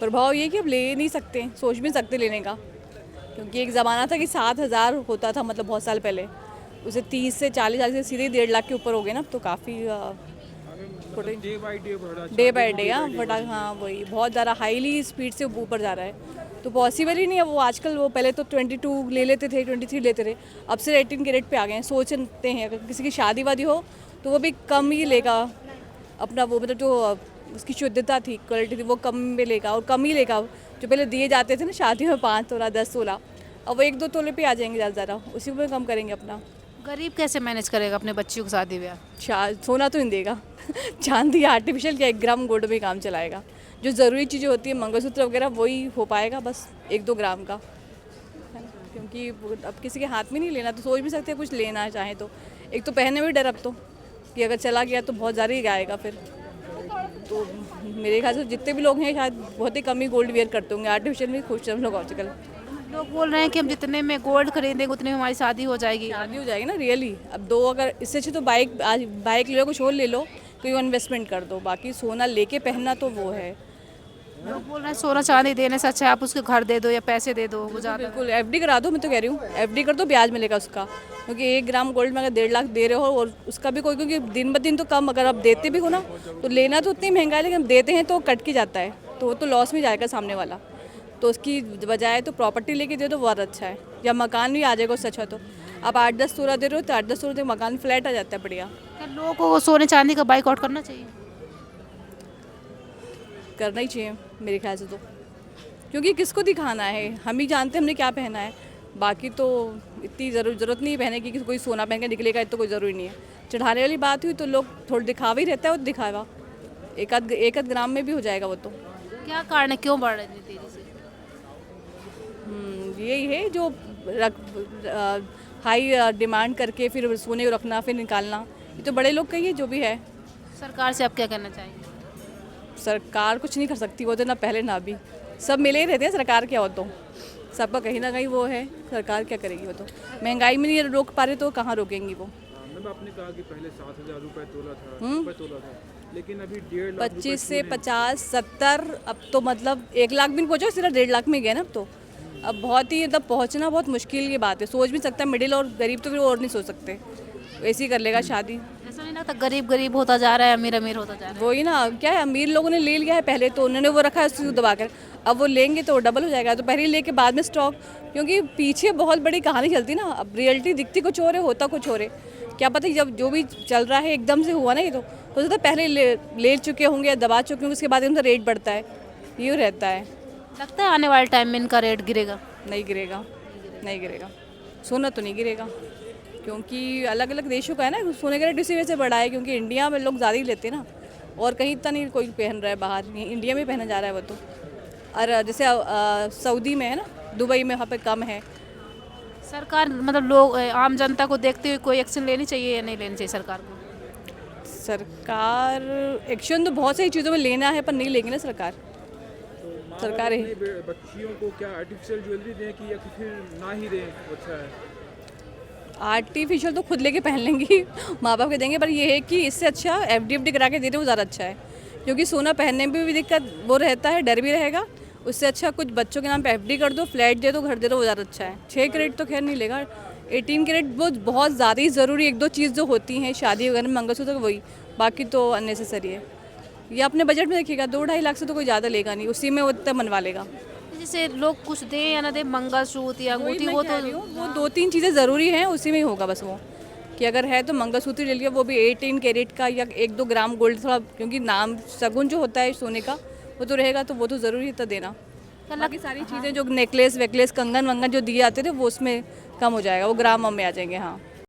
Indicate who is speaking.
Speaker 1: प्रभाव ये कि अब ले नहीं सकते, सोच भी नहीं सकते लेने का, क्योंकि एक ज़माना था कि 7,000 होता था, मतलब बहुत साल पहले, उसे 30 से 40,000 से सीधे 1.5 लाख के ऊपर हो गए ना, तो काफ़ी डे बाई डे हाँ वही बहुत ज़्यादा हाईली स्पीड से ऊपर जा रहा है, तो पॉसिबल ही नहीं है। वो आजकल वो पहले तो 22 ले लेते थे, 23 लेते थे, अब से 18 के रेट पे आ गए हैं। सोचते हैं अगर किसी की शादी वादी हो तो वो भी कम ही लेगा अपना, वो मतलब जो उसकी शुद्धता थी, क्वालिटी थी, वो कम में लेगा और कम ही लेगा। जो पहले दिए जाते थे ना शादियों में 5 तोला 10 तोला, अब वो 1-2 तोले पे आ जाएंगे ज़्यादा, उसी में कम करेंगे अपना।
Speaker 2: गरीब कैसे मैनेज करेगा अपने बच्चियों की शादी ब्याह?
Speaker 1: सोना तो नहीं देगा चांदी आर्टिफिशियल क्या 1 ग्राम गोल्ड में काम चलाएगा। जो ज़रूरी चीज़ें होती है मंगलसूत्र वगैरह वही हो पाएगा, बस 1-2 ग्राम का, है ना? क्योंकि अब किसी के हाथ में नहीं लेना, तो सोच भी सकते हैं कुछ लेना चाहें तो। एक तो पहनने में डर अब तो, कि अगर चला गया तो बहुत ज़्यादा ही आएगा फिर। तो मेरे ख्याल से जितने भी लोग हैं शायद बहुत ही कम ही गोल्ड वेयर करते होंगे, आर्टिफिशियल में खुश हम लोग आजकल।
Speaker 2: लोग बोल रहे हैं कि हम जितने में गोल्ड खरीदेंगे उतने में हमारी शादी हो जाएगी।
Speaker 1: शादी हो जाएगी ना रियली। अब दो, अगर इससे अच्छी तो बाइक, आज बाइक ले लो, कुछ और ले लो, कोई इन्वेस्टमेंट कर दो, बाकी सोना लेके पहनना तो वो है।
Speaker 2: लोग बोल रहे हैं सोना चांदी देने से अच्छा है आप उसके घर दे दो या पैसे दे दो, वो ज़्यादा।
Speaker 1: बिल्कुल एफडी करा दो, मैं तो कह रही हूँ एफडी कर दो, ब्याज मिलेगा उसका, क्योंकि 1 ग्राम गोल्ड में अगर 1.5 लाख दे रहे हो और उसका भी कोई, क्योंकि दिन ब दिन तो कम, अगर आप देते भी हो ना तो लेना तो उतनी महंगा है, लेकिन देते हैं तो कट के जाता है, तो वो तो लॉस में जाएगा सामने वाला। तो उसकी बजाय तो प्रॉपर्टी लेके दे दो, बहुत अच्छा है, या मकान भी आ जाएगा उससे अच्छा। तो आप 8-10 तोला दे रहे हो तो 8-10 तोला मकान फ्लैट आ जाता है, बढ़िया।
Speaker 2: क्या लोगों को सोने चांदी का बाइकआउट करना चाहिए?
Speaker 1: करना ही चाहिए मेरे ख्याल से तो, क्योंकि किसको दिखाना है, हम ही जानते हैं हमने क्या पहना है, बाकी तो इतनी ज़रूरत नहीं है पहने की कि कोई सोना पहन के निकलेगा, तो कोई ज़रूरी नहीं है। चढ़ाने वाली बात हुई तो लोग थोड़ा दिखावा ही रहता है, वो दिखावा एक आध ग्राम में भी हो जाएगा वो तो।
Speaker 2: क्या कारण है, क्यों बढ़ रही है तेजी से?
Speaker 1: यही है जो हाई डिमांड करके फिर सोने को रखना फिर निकालना, ये तो बड़े लोग का ही है जो भी है।
Speaker 2: सरकार से आप क्या कहना चाहेंगे?
Speaker 1: सरकार कुछ नहीं कर सकती, वो तो ना पहले ना भी, सब मिले ही रहते हैं, सरकार क्या हो तो सबका कहीं ना कहीं वो है, सरकार क्या करेगी, वो तो महंगाई में नहीं रोक पा रहे तो कहाँ रोकेंगी वो।
Speaker 3: मैम आपने कहा कि पहले 7,000 रुपये तोला था, लेकिन अभी 1.5 लाख
Speaker 1: 25 से 50, 70, अब तो मतलब 1 लाख भी नहीं पहुँचो, सिर्फ 1.5 लाख में गए ना अब तो। अब बहुत ही मतलब पहुँचना बहुत मुश्किल की बात है, सोच भी सकता है मिडिल और गरीब तो फिर और नहीं सोच सकते, ऐसे ही कर लेगा शादी।
Speaker 2: ऐसा नहीं लगता गरीब गरीब होता जा रहा है, अमीर अमीर होता जा रहा है?
Speaker 1: वही ना, क्या है, अमीर लोगों ने ले लिया है पहले, तो उन्होंने वो रखा है उसको दबा कर, अब वो लेंगे तो डबल हो जाएगा, तो पहले ही लेके बाद में स्टॉक, क्योंकि पीछे बहुत बड़ी कहानी चलती ना, अब रियलिटी दिखती कुछ और है, होता कुछ और है। क्या पता जब जो भी चल रहा है एकदम से हुआ ना, ये तो हो सकता है पहले ले चुके होंगे या दबा चुके होंगे, उसके बाद इनका रेट बढ़ता है, ये रहता है।
Speaker 2: लगता है आने वाले टाइम में इनका रेट गिरेगा?
Speaker 1: नहीं गिरेगा, नहीं गिरेगा, सोना तो नहीं गिरेगा, क्योंकि अलग अलग देशों का है ना, सोने का रेट इसी वजह से बढ़ा है, क्योंकि इंडिया में लोग ज़्यादा ही लेते हैं ना, और कहीं इतना नहीं कोई पहन रहा है, बाहर इंडिया में पहना जा रहा है वो तो। और जैसे सऊदी में है ना, दुबई में, वहाँ पे कम है।
Speaker 2: सरकार मतलब लोग आम जनता को देखते हुए कोई एक्शन लेनी चाहिए या नहीं लेनी चाहिए सरकार को?
Speaker 1: सरकार एक्शन तो बहुत सारी चीज़ों में लेना है, पर नहीं लेगी ना सरकार। सरकार है,
Speaker 3: बच्चियों को क्या आर्टिफिशियल ज्वेलरी दें कि या फिर ना ही दें, अच्छा है?
Speaker 1: आर्टिफिशियल तो खुद लेके पहन लेंगी माँ बाप के देंगे, पर ये है कि इससे अच्छा एफडी करा के दे दें, वो ज़्यादा अच्छा है, क्योंकि सोना पहनने में भी दिक्कत वो रहता है, डर भी रहेगा, उससे अच्छा कुछ बच्चों के नाम पे एफडी कर दो, फ्लैट दे दो, घर दे दो, वो ज़्यादा अच्छा है। 6 कैरेट तो खैर नहीं लेगा, 18 कैरेट वो बहुत ज़्यादा ही ज़रूरी, 1-2 चीज़ जो होती हैं शादी वगैरह में मंगलसूत्र वही, बाकी तो अननेसेसरी है। ये अपने बजट में देखिएगा, 2-2.5 लाख से तो कोई ज़्यादा लेगा नहीं, उसी में वो इतना बनवा लेगा।
Speaker 2: जैसे लोग कुछ दें या ना दें, मंगलसूत्र या अंगूठी, वो तो
Speaker 1: वो 2-3 चीज़ें ज़रूरी हैं, उसी में ही होगा बस वो, कि अगर है तो मंगलसूत्र ले लिया, वो भी 18 कैरेट का, या 1-2 ग्राम गोल्ड, थोड़ा क्योंकि नाम शगुन जो होता है सोने का वो तो रहेगा, तो वो तो ज़रूरी था देना। बाकी सारी चीज़ें जो नेकलेस वेकलेस कंगन वंगन जो दिए जाते थे वो उसमें कम हो जाएगा, वो ग्राम में आ जाएंगे। हाँ।